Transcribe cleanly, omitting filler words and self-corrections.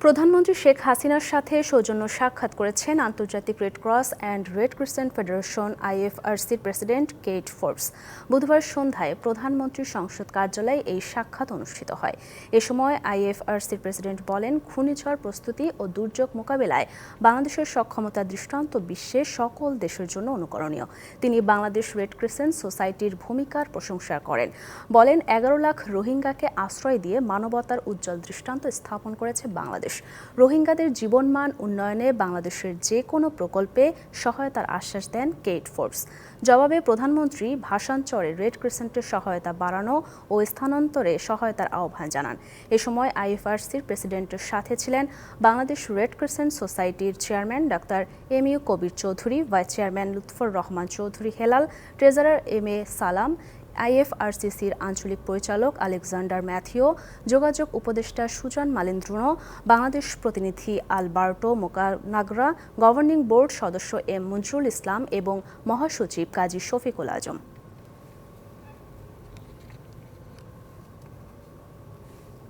প্রধানমন্ত্রী শেখ হাসিনার সাথে সৌজন্য সাক্ষাৎ করেছেন আন্তর্জাতিক Red Cross and Red Crescent Federation আইএফআরসির প্রেসিডেন্ট কেট ফোর্বস। বুধবার সন্ধ্যায় প্রধানমন্ত্রীর সংসদ কার্যালয়ে এই সাক্ষাৎ অনুষ্ঠিত হয়। এ সময় আইএফআরসির প্রেসিডেন্ট বলেন, ঘূর্ণিঝড় প্রস্তুতি ও দুর্যোগ মোকাবিলায় বাংলাদেশের সক্ষমতার দৃষ্টান্ত বিশ্বের সকল দেশের জন্য অনুকরণীয়। তিনি বাংলাদেশ রেড ক্রিসেন্ট সোসাইটির ভূমিকার প্রশংসা করেন। বলেন, 11 লাখ রোহিঙ্গাকে আশ্রয় দিয়ে মানবতার উজ্জ্বল দৃষ্টান্ত স্থাপন করেছে বাংলাদেশ। রোহিঙ্গাদের জীবনমান উন্নয়নে বাংলাদেশের যে কোনো প্রকল্পে সহায়তার আশ্বাস দেন কেট ফোর্বস। জবাবে প্রধানমন্ত্রী ভাষান্তরে রেড ক্রিসেন্টের সহায়তা বাড়ানো ও স্থানান্তরে সহায়তার আহ্বান জানান। এ সময় আইএফআরসির প্রেসিডেন্টের সাথে ছিলেন বাংলাদেশ রেড ক্রিসেন্ট সোসাইটির চেয়ারম্যান ডাক্তার MU. Kabir Chowdhury, vice chairman Lutfar Rahman Chowdhury Helal, treasurer MA. Salam, আইএফআরসিসির আঞ্চলিক পরিচালক আলেকজান্ডার ম্যাথিও, যোগাযোগ উপদেষ্টা সুজান মালিন্দ্রুনো, বাংলাদেশ প্রতিনিধি আলবার্টো মোকানাগরা, গভর্নিং বোর্ড সদস্য এম. মঞ্জুরুল ইসলাম এবং মহাসচিব কাজী শফিকুল আজম।